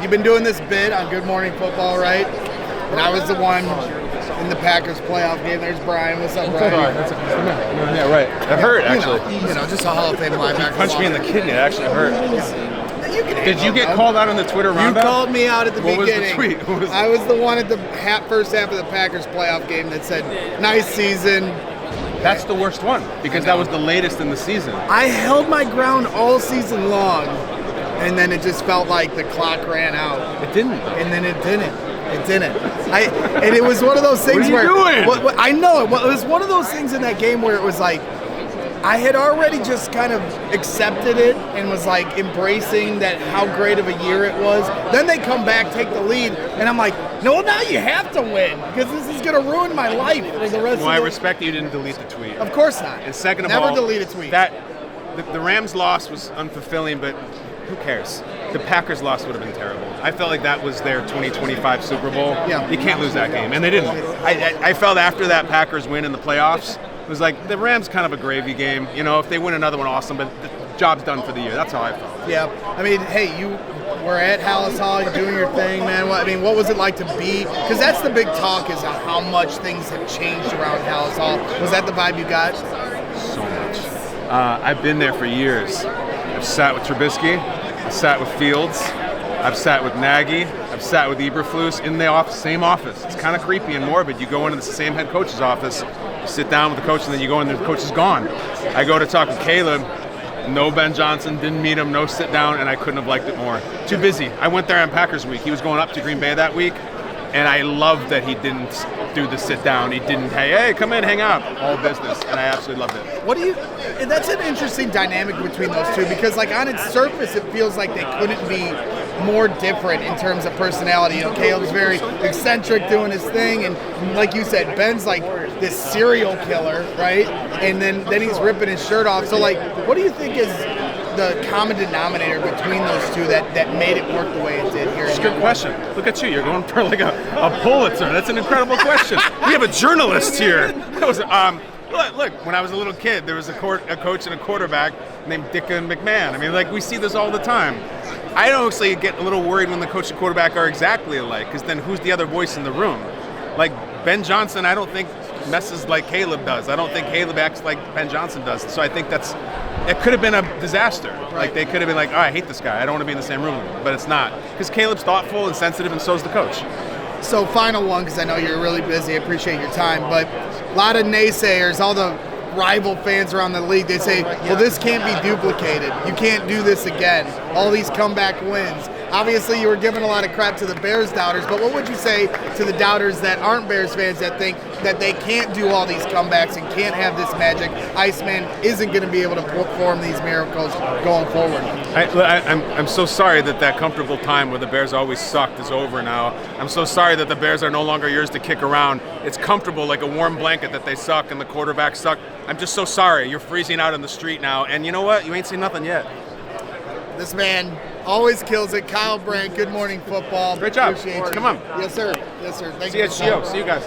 you've been doing this bit on Good Morning Football, right? And I was the one in the Packers playoff game. There's Brian. What's up, Brian? Yeah, right. It hurt, actually. You know, just a Hall of Fame linebacker. Punched me in the kidney. It actually hurt. Did you get called out on the Twitter roundup? You called me out at the beginning. What was the tweet? I was the one at the first half of the Packers playoff game that said, "Nice season." That's the worst one because that was the latest in the season. I held my ground all season long, and then it just felt like the clock ran out. It didn't. And then it didn't. It didn't. And it was one of those things What are you doing? What, I know it was one of those things in that game where it was like I had already just kind of accepted it and was like embracing that how great of a year it was. Then they come back, take the lead, and I'm like, no, now you have to win because this is going to ruin my life for the rest of Well, I respect that you didn't delete the tweet. Of course not. And second of all, never delete a tweet. The Rams' loss was unfulfilling, but who cares? The Packers' loss would have been terrible. I felt like that was their 2025 Super Bowl. Yeah. You can't lose that game, and they didn't. I felt after that Packers win in the playoffs, it was like the Rams kind of a gravy game. You know, if they win another one, awesome, but the job's done for the year. That's how I felt. Yeah. I mean, hey, you were at Hallis Hall. You're doing your thing, man. What was it like to be? Because that's the big talk is how much things have changed around Hallis Hall. Was that the vibe you got? So much. I've been there for years. I've sat with Trubisky. I've sat with Fields. I've sat with Nagy. I've sat with Eberflus in the same office. It's kind of creepy and morbid. You go into the same head coach's office, you sit down with the coach, and then you go in there, the coach is gone. I go to talk with Caleb. No Ben Johnson, didn't meet him, no sit down, and I couldn't have liked it more. Too busy. I went there on Packers week. He was going up to Green Bay that week, and I loved that he didn't do the sit down. He didn't, hey, come in, hang out, all business, and I absolutely loved it. That's an interesting dynamic between those two because, like, on its surface, it feels like they couldn't be more different in terms of personality. You know, Caleb's very eccentric doing his thing, and like you said, Ben's like this serial killer, right? And then he's ripping his shirt off. So, like, what do you think is the common denominator between those two that made it work the way it did here? That's a good question. Look at you. You're going for like a Pulitzer. That's an incredible question. We have a journalist here. That was look, when I was a little kid, there was a coach and a quarterback named Dickon McMahon. I mean, like, we see this all the time. I actually get a little worried when the coach and quarterback are exactly alike, because then who's the other voice in the room? Like, Ben Johnson, I don't think messes like Caleb does. I don't think Caleb acts like Ben Johnson does. So I think it could have been a disaster. Right. Like, they could have been like, oh, I hate this guy. I don't want to be in the same room with him. But it's not. Because Caleb's thoughtful and sensitive, and so is the coach. So final one, because I know you're really busy. I appreciate your time. But a lot of naysayers, all the rival fans around the league, they say, well, this can't be duplicated. You can't do this again. All these comeback wins. Obviously, you were giving a lot of crap to the Bears doubters, but what would you say to the doubters that aren't Bears fans that think that they can't do all these comebacks and can't have this magic? Iceman isn't going to be able to perform these miracles going forward. I'm so sorry that comfortable time where the Bears always sucked is over now. I'm so sorry that the Bears are no longer yours to kick around. It's comfortable like a warm blanket that they suck and the quarterback suck. I'm just so sorry. You're freezing out in the street now, and you know what? You ain't seen nothing yet. This man always kills it. Kyle Brandt, Good Morning Football. Great job. Appreciate you. Come on. Yes, sir. Yes, sir. Thank you. CHGO. See you guys.